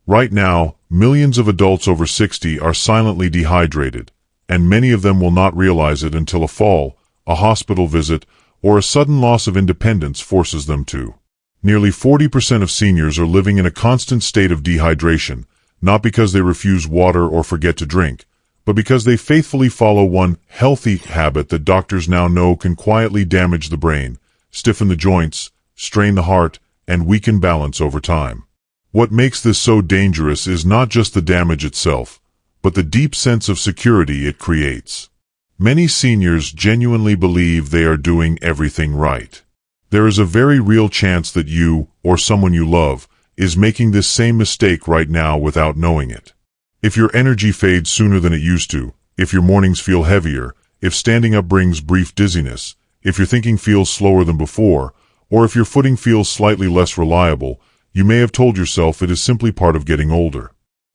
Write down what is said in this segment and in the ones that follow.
Right now, millions of adults over 60 are silently dehydrated, and many of them will not realize it until a fall, a hospital visit, or a sudden loss of independence forces them to. Nearly 40% of seniors are living in a constant state of dehydration, not because they refuse water or forget to drink, but because they faithfully follow one healthy habit that doctors now know can quietly damage the brain, stiffen the joints, strain the heart, and weaken balance over time. What makes this so dangerous is not just the damage itself, but the deep sense of security it creates. Many seniors genuinely believe they are doing everything right. There is a very real chance that you, or someone you love, is making this same mistake right now without knowing it. If your energy fades sooner than it used to, if your mornings feel heavier, if standing up brings brief dizziness, if your thinking feels slower than before, or if your footing feels slightly less reliable, you may have told yourself it is simply part of getting older.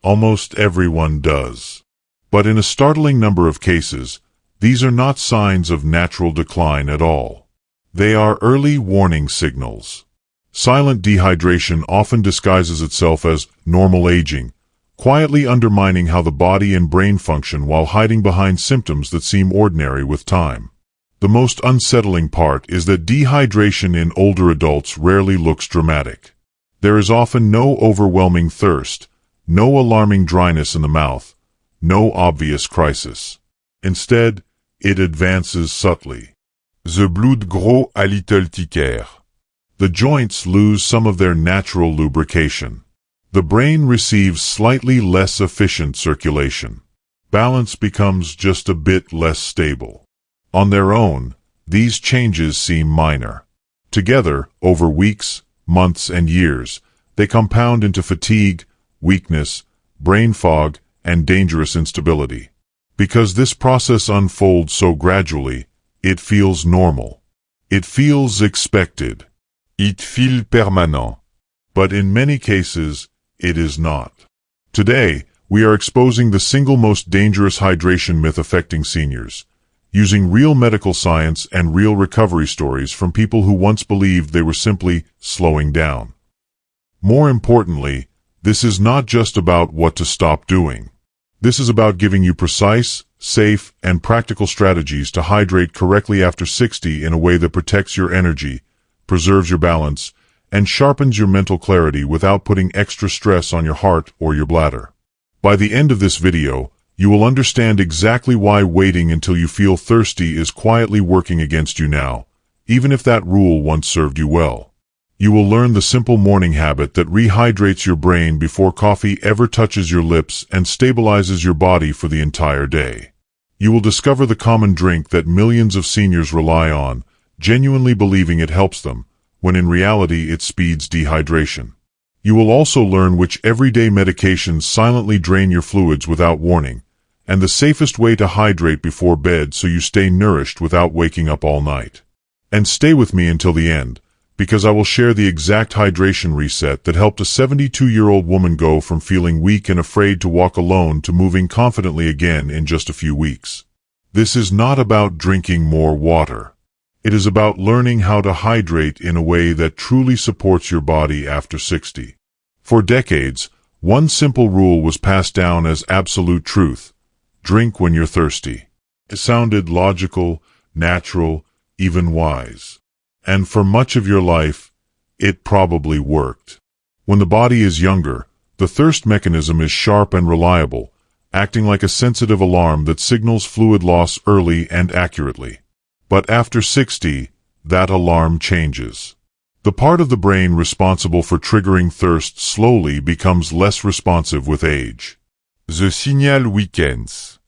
Almost everyone does. But in a startling number of cases, these are not signs of natural decline at all. They are early warning signals. Silent dehydration often disguises itself as normal aging, quietly undermining how the body and brain function while hiding behind symptoms that seem ordinary with time. The most unsettling part is that dehydration in older adults rarely looks dramatic. There is often no overwhelming thirst, no alarming dryness in the mouth, no obvious crisis. Instead, it advances subtly. The blood grows a little thicker. The joints lose some of their natural lubrication. The brain receives slightly less efficient circulation. Balance becomes just a bit less stable. On their own, these changes seem minor. Together, over weeks, months, and years, they compound into fatigue, weakness, brain fog, and dangerous instability. Because this process unfolds so gradually, it feels normal. It feels expected. It feels permanent. But in many cases, it is not. Today, we are exposing the single most dangerous hydration myth affecting seniors, using real medical science and real recovery stories from people who once believed they were simply slowing down. More importantly, this is not just about what to stop doing. This is about giving you precise, safe, and practical strategies to hydrate correctly after 60 in a way that protects your energy, preserves your balance, and sharpens your mental clarity without putting extra stress on your heart or your bladder. By the end of this video, you will understand exactly why waiting until you feel thirsty is quietly working against you now, even if that rule once served you well. You will learn the simple morning habit that rehydrates your brain before coffee ever touches your lips and stabilizes your body for the entire day. You will discover the common drink that millions of seniors rely on, genuinely believing it helps them, when in reality it speeds dehydration. You will also learn which everyday medications silently drain your fluids without warning, and the safest way to hydrate before bed so you stay nourished without waking up all night. And stay with me until the end, because I will share the exact hydration reset that helped a 72-year-old woman go from feeling weak and afraid to walk alone to moving confidently again in just a few weeks. This is not about drinking more water. It is about learning how to hydrate in a way that truly supports your body after 60. For decades, one simple rule was passed down as absolute truth: drink when you're thirsty. It sounded logical, natural, even wise. And for much of your life, it probably worked. When the body is younger, the thirst mechanism is sharp and reliable, acting like a sensitive alarm that signals fluid loss early and accurately. But after 60, that alarm changes. The part of the brain responsible for triggering thirst slowly becomes less responsive with age. The signal weakens.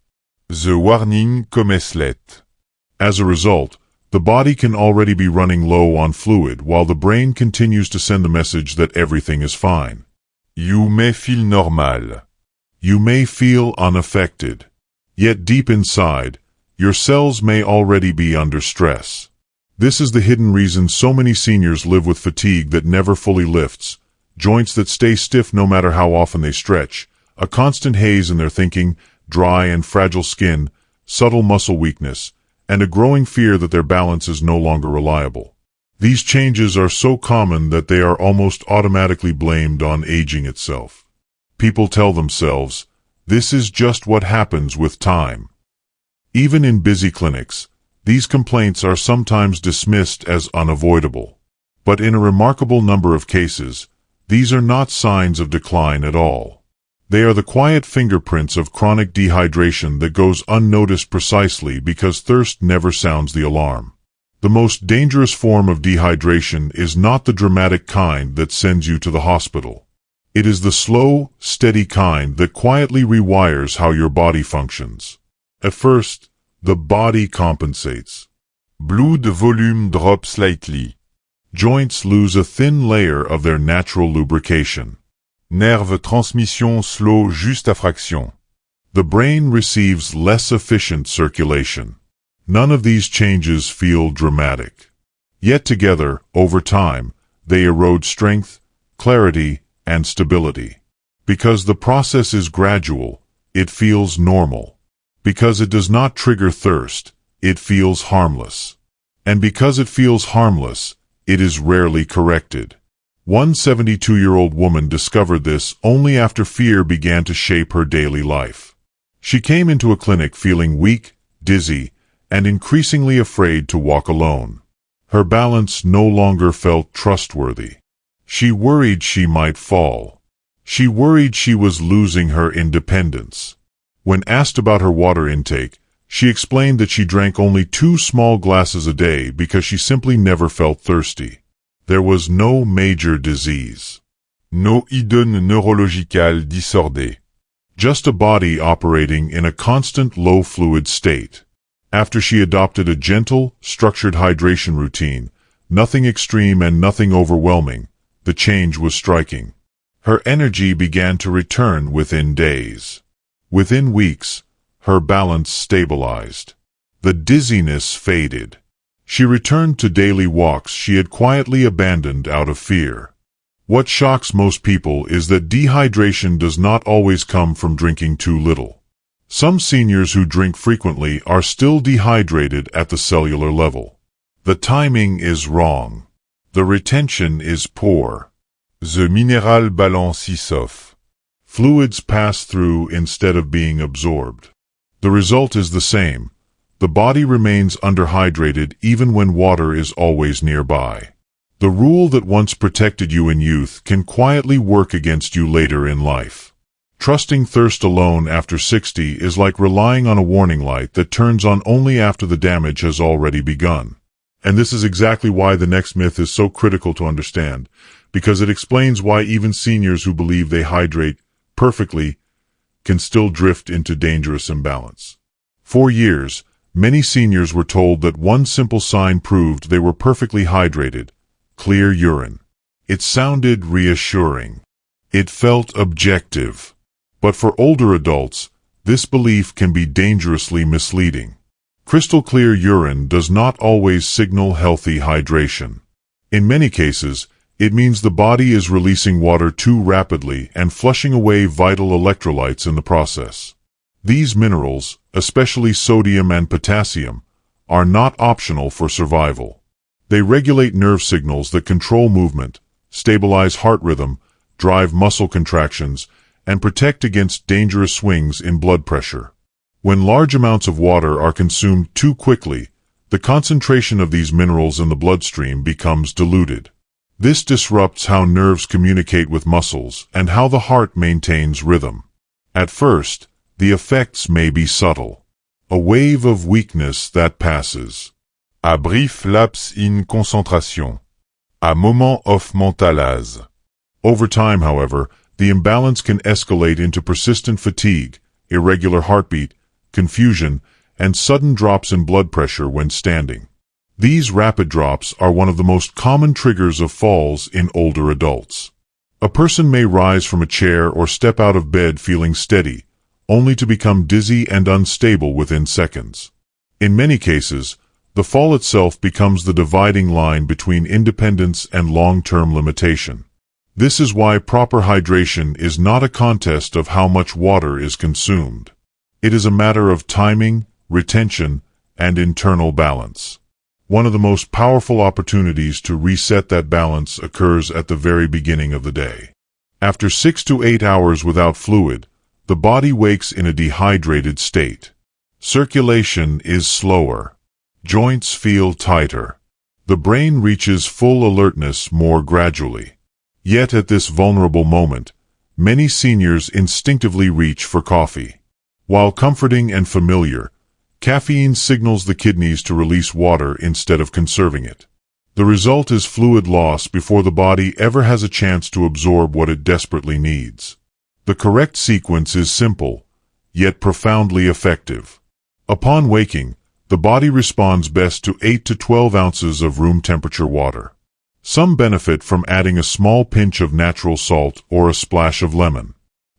The warning comes late. As a result, the body can already be running low on fluid while the brain continues to send the message that everything is fine. You may feel normal. You may feel unaffected. Yet deep inside, your cells may already be under stress. This is the hidden reason so many seniors live with fatigue that never fully lifts, joints that stay stiff no matter how often they stretch, a constant haze in their thinking, dry and fragile skin, subtle muscle weakness, and a growing fear that their balance is no longer reliable. These changes are so common that they are almost automatically blamed on aging itself. people tell themselves, this is just what happens with time. Even in busy clinics, these complaints are sometimes dismissed as unavoidable. But in a remarkable number of cases, these are not signs of decline at all. They are the quiet fingerprints of chronic dehydration that goes unnoticed precisely because thirst never sounds the alarm. The most dangerous form of dehydration is not the dramatic kind that sends you to the hospital. It is the slow, steady kind that quietly rewires how your body functions. At first, the body compensates. Blood volume drops slightly. Joints lose a thin layer of their natural lubrication. Nerve transmission slow juste à fraction. The brain receives less efficient circulation. None of these changes feel dramatic. Yet together, over time, they erode strength, clarity, and stability. Because the process is gradual, it feels normal. Because it does not trigger thirst, it feels harmless. And because it feels harmless, it is rarely corrected. One 72-year-old woman discovered this only after fear began to shape her daily life. She came into a clinic feeling weak, dizzy, and increasingly afraid to walk alone. Her balance no longer felt trustworthy. She worried she might fall. She worried she was losing her independence. When asked about her water intake, she explained that she drank only 2 small glasses a day because she simply never felt thirsty. There was no major disease. No hidden neurological disorder. Just a body operating in a constant low fluid state. After she adopted a gentle, structured hydration routine, nothing extreme and nothing overwhelming, the change was striking. Her energy began to return within days. Within weeks, her balance stabilized. The dizziness faded. She returned to daily walks she had quietly abandoned out of fear. What shocks most people is that dehydration does not always come from drinking too little. Some seniors who drink frequently are still dehydrated at the cellular level. The timing is wrong. The retention is poor. The mineral balance is off. Fluids pass through instead of being absorbed. The result is the same. The body remains underhydrated even when water is always nearby. The rule that once protected you in youth can quietly work against you later in life. Trusting thirst alone after 60 is like relying on a warning light that turns on only after the damage has already begun. And this is exactly why the next myth is so critical to understand, because it explains why even seniors who believe they hydrate perfectly can still drift into dangerous imbalance. For years, many seniors were told that one simple sign proved they were perfectly hydrated: clear urine. It sounded reassuring. It felt objective. But for older adults, this belief can be dangerously misleading. Crystal clear urine does not always signal healthy hydration. In many cases, it means the body is releasing water too rapidly and flushing away vital electrolytes in the process. These minerals, especially sodium and potassium, are not optional for survival. They regulate nerve signals that control movement, stabilize heart rhythm, drive muscle contractions, and protect against dangerous swings in blood pressure. When large amounts of water are consumed too quickly, the concentration of these minerals in the bloodstream becomes diluted. This disrupts how nerves communicate with muscles and how the heart maintains rhythm. At first, the effects may be subtle. A wave of weakness that passes. A brief lapse in concentration. A moment of mentalase. Over time, however, the imbalance can escalate into persistent fatigue, irregular heartbeat, confusion, and sudden drops in blood pressure when standing. These rapid drops are one of the most common triggers of falls in older adults. A person may rise from a chair or step out of bed feeling steady, only to become dizzy and unstable within seconds. In many cases, the fall itself becomes the dividing line between independence and long-term limitation. This is why proper hydration is not a contest of how much water is consumed. It is a matter of timing, retention, and internal balance. One of the most powerful opportunities to reset that balance occurs at the very beginning of the day. After 6 to 8 hours without fluid, the body wakes in a dehydrated state. Circulation is slower. Joints feel tighter. The brain reaches full alertness more gradually. Yet at this vulnerable moment, many seniors instinctively reach for coffee. While comforting and familiar, caffeine signals the kidneys to release water instead of conserving it. The result is fluid loss before the body ever has a chance to absorb what it desperately needs. The correct sequence is simple, yet profoundly effective. Upon waking, the body responds best to 8 to 12 ounces of room temperature water. Some benefit from adding a small pinch of natural salt or a splash of lemon.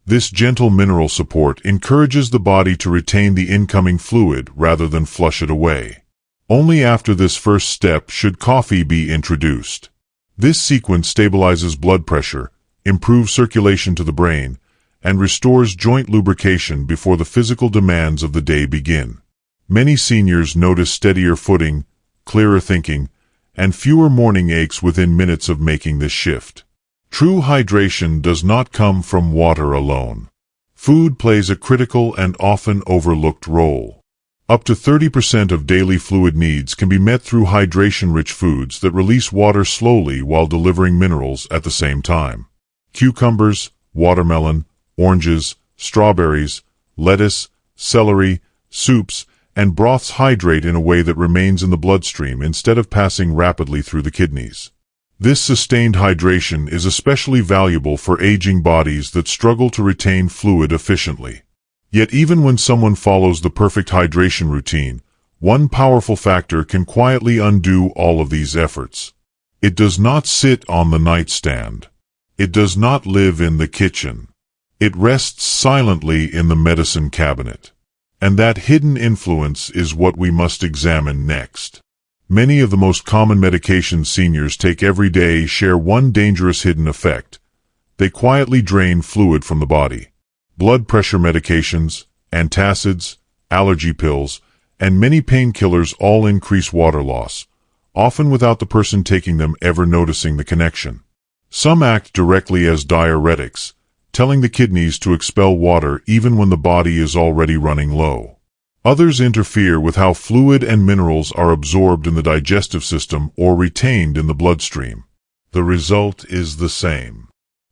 This gentle mineral support encourages the body to retain the incoming fluid rather than flush it away. Only after this first step should coffee be introduced. This sequence stabilizes blood pressure, improves circulation to the brain, and restores joint lubrication before the physical demands of the day begin. Many seniors notice steadier footing, clearer thinking, and fewer morning aches within minutes of making this shift. True hydration does not come from water alone. Food plays a critical and often overlooked role. Up to 30% of daily fluid needs can be met through hydration-rich foods that release water slowly while delivering minerals at the same time. Cucumbers, watermelon, oranges, strawberries, lettuce, celery, soups, and broths hydrate in a way that remains in the bloodstream instead of passing rapidly through the kidneys. This sustained hydration is especially valuable for aging bodies that struggle to retain fluid efficiently. Yet even when someone follows the perfect hydration routine, one powerful factor can quietly undo all of these efforts. It does not sit on the nightstand. It does not live in the kitchen. It rests silently in the medicine cabinet. And that hidden influence is what we must examine next. Many of the most common medications seniors take every day share one dangerous hidden effect. They quietly drain fluid from the body. Blood pressure medications, antacids, allergy pills, and many painkillers all increase water loss, often without the person taking them ever noticing the connection. Some act directly as diuretics, telling the kidneys to expel water even when the body is already running low. Others interfere with how fluid and minerals are absorbed in the digestive system or retained in the bloodstream. The result is the same.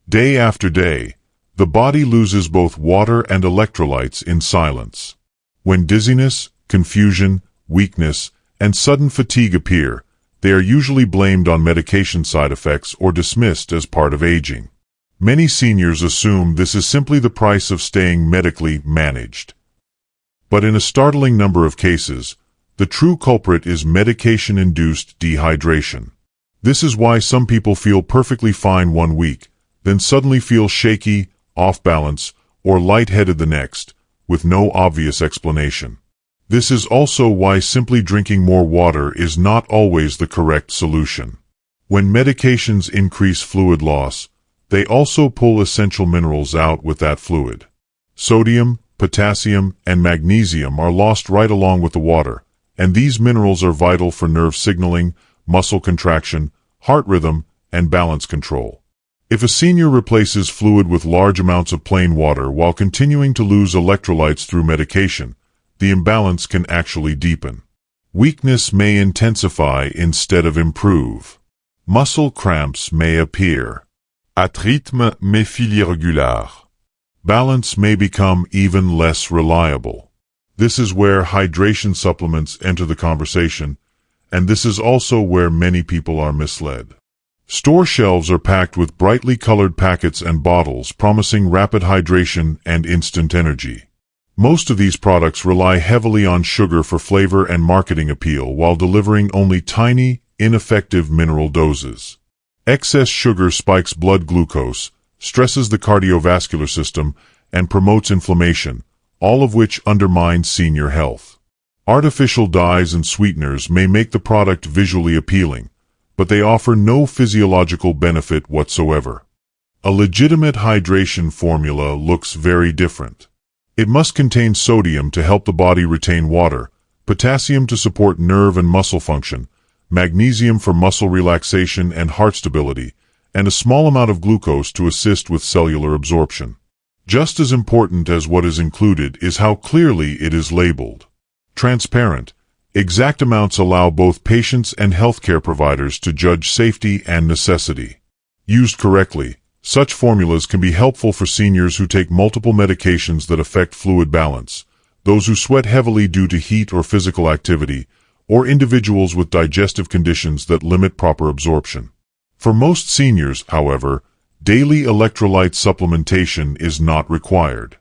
Day after day, the body loses both water and electrolytes in silence. When dizziness, confusion, weakness, and sudden fatigue appear, they are usually blamed on medication side effects or dismissed as part of aging. Many seniors assume this is simply the price of staying medically managed. But in a startling number of cases, the true culprit is medication-induced dehydration. This is why some people feel perfectly fine one week, then suddenly feel shaky, off balance, or lightheaded the next, with no obvious explanation. This is also why simply drinking more water is not always the correct solution. When medications increase fluid loss, they also pull essential minerals out with that fluid. Sodium, potassium, and magnesium are lost right along with the water, and these minerals are vital for nerve signaling, muscle contraction, heart rhythm, and balance control. If a senior replaces fluid with large amounts of plain water while continuing to lose electrolytes through medication, the imbalance can actually deepen. Weakness may intensify instead of improve. Muscle cramps may appear. At rythme mais fil irrégular. Balance may become even less reliable. This is where hydration supplements enter the conversation, and this is also where many people are misled. Store shelves are packed with brightly colored packets and bottles promising rapid hydration and instant energy. Most of these products rely heavily on sugar for flavor and marketing appeal while delivering only tiny, ineffective mineral doses. Excess sugar spikes blood glucose, stresses the cardiovascular system, and promotes inflammation, all of which undermines senior health. Artificial dyes and sweeteners may make the product visually appealing, but they offer no physiological benefit whatsoever. A legitimate hydration formula looks very different. It must contain sodium to help the body retain water, potassium to support nerve and muscle function, magnesium for muscle relaxation and heart stability, and a small amount of glucose to assist with cellular absorption. Just as important as what is included is how clearly it is labeled. Transparent, exact amounts allow both patients and healthcare providers to judge safety and necessity. Used correctly, such formulas can be helpful for seniors who take multiple medications that affect fluid balance, those who sweat heavily due to heat or physical activity, or individuals with digestive conditions that limit proper absorption. For most seniors, however, daily electrolyte supplementation is not required.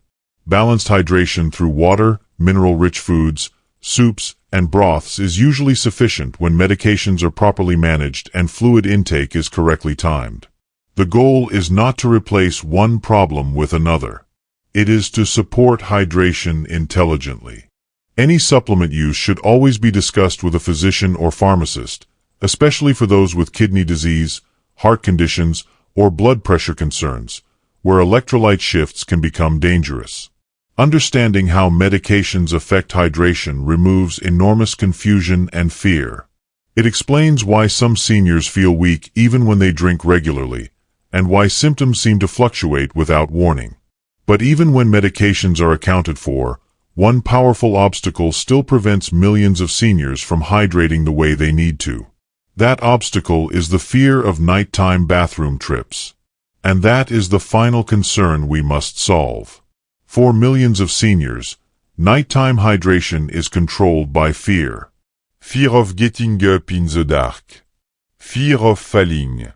Balanced hydration through water, mineral-rich foods, soups, and broths is usually sufficient when medications are properly managed and fluid intake is correctly timed. The goal is not to replace one problem with another. It is to support hydration intelligently. Any supplement use should always be discussed with a physician or pharmacist, especially for those with kidney disease, heart conditions, or blood pressure concerns, where electrolyte shifts can become dangerous. Understanding how medications affect hydration removes enormous confusion and fear. It explains why some seniors feel weak even when they drink regularly, and why symptoms seem to fluctuate without warning. But even when medications are accounted for, one powerful obstacle still prevents millions of seniors from hydrating the way they need to. That obstacle is the fear of nighttime bathroom trips. And that is the final concern we must solve. For millions of seniors, nighttime hydration is controlled by fear. Fear of getting up in the dark. Fear of falling.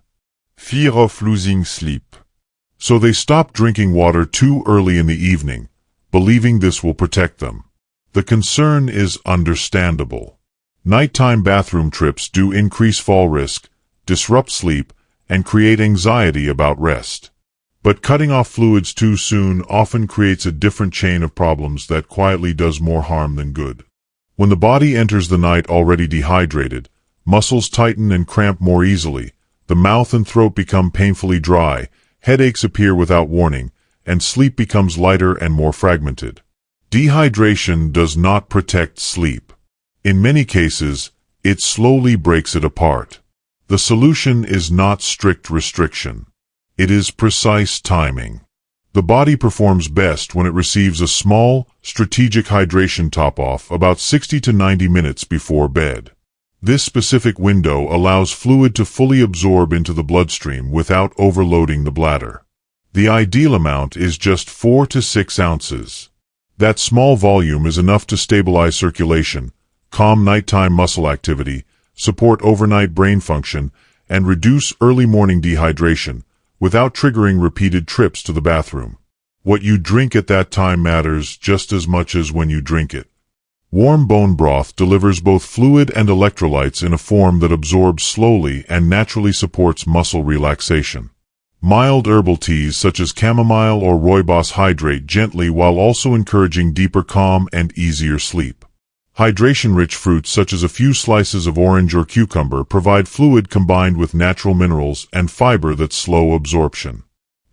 Fear of losing sleep. So they stop drinking water too early in the evening, believing this will protect them. The concern is understandable. Nighttime bathroom trips do increase fall risk, disrupt sleep, and create anxiety about rest. But cutting off fluids too soon often creates a different chain of problems that quietly does more harm than good. When the body enters the night already dehydrated, muscles tighten and cramp more easily, the mouth and throat become painfully dry, headaches appear without warning, and sleep becomes lighter and more fragmented. Dehydration does not protect sleep. In many cases, it slowly breaks it apart. The solution is not strict restriction. It is precise timing. The body performs best when it receives a small, strategic hydration top-off about 60 to 90 minutes before bed. This specific window allows fluid to fully absorb into the bloodstream without overloading the bladder. The ideal amount is just 4 to 6 ounces. That small volume is enough to stabilize circulation, calm nighttime muscle activity, support overnight brain function, and reduce early morning dehydration, without triggering repeated trips to the bathroom. What you drink at that time matters just as much as when you drink it. Warm bone broth delivers both fluid and electrolytes in a form that absorbs slowly and naturally supports muscle relaxation. Mild herbal teas such as chamomile or rooibos hydrate gently while also encouraging deeper calm and easier sleep. Hydration-rich fruits such as a few slices of orange or cucumber provide fluid combined with natural minerals and fiber that slow absorption.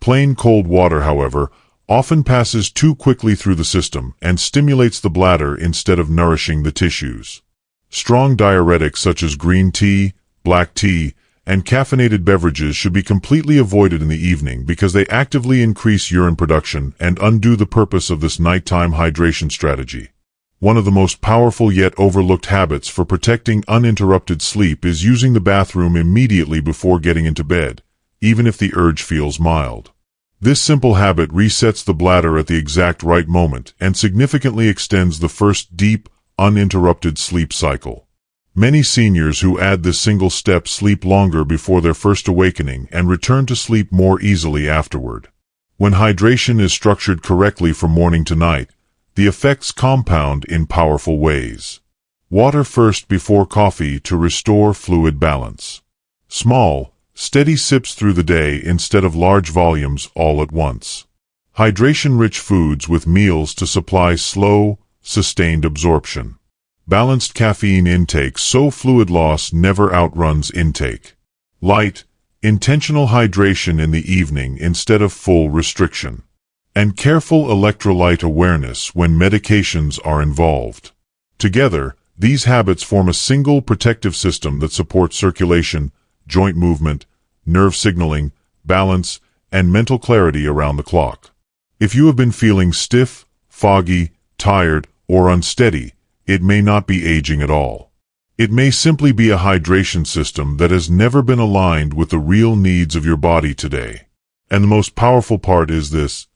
Plain cold water, however, often passes too quickly through the system and stimulates the bladder instead of nourishing the tissues. Strong diuretics such as green tea, black tea, and caffeinated beverages should be completely avoided in the evening because they actively increase urine production and undo the purpose of this nighttime hydration strategy. One of the most powerful yet overlooked habits for protecting uninterrupted sleep is using the bathroom immediately before getting into bed, even if the urge feels mild. This simple habit resets the bladder at the exact right moment and significantly extends the first deep, uninterrupted sleep cycle. Many seniors who add this single step sleep longer before their first awakening and return to sleep more easily afterward. When hydration is structured correctly from morning to night, the effects compound in powerful ways. Water first before coffee to restore fluid balance. Small, steady sips through the day instead of large volumes all at once. Hydration-rich foods with meals to supply slow, sustained absorption. Balanced caffeine intake so fluid loss never outruns intake. Light, intentional hydration in the evening instead of full restriction. And careful electrolyte awareness when medications are involved. Together, these habits form a single protective system that supports circulation, joint movement, nerve signaling, balance, and mental clarity around the clock. If you have been feeling stiff, foggy, tired, or unsteady, it may not be aging at all. It may simply be a hydration system that has never been aligned with the real needs of your body today. And the most powerful part is this: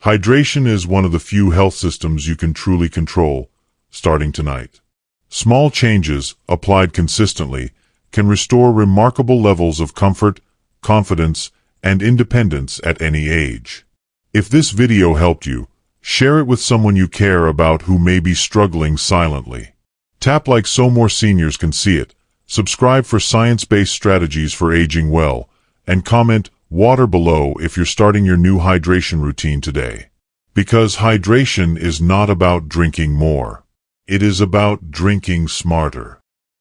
hydration is one of the few health systems you can truly control, starting tonight. Small changes, applied consistently, can restore remarkable levels of comfort, confidence, and independence at any age. If this video helped you, share it with someone you care about who may be struggling silently. Tap like so more seniors can see it, subscribe for science-based strategies for aging well, and comment water below if you're starting your new hydration routine today. Because hydration is not about drinking more. It is about drinking smarter.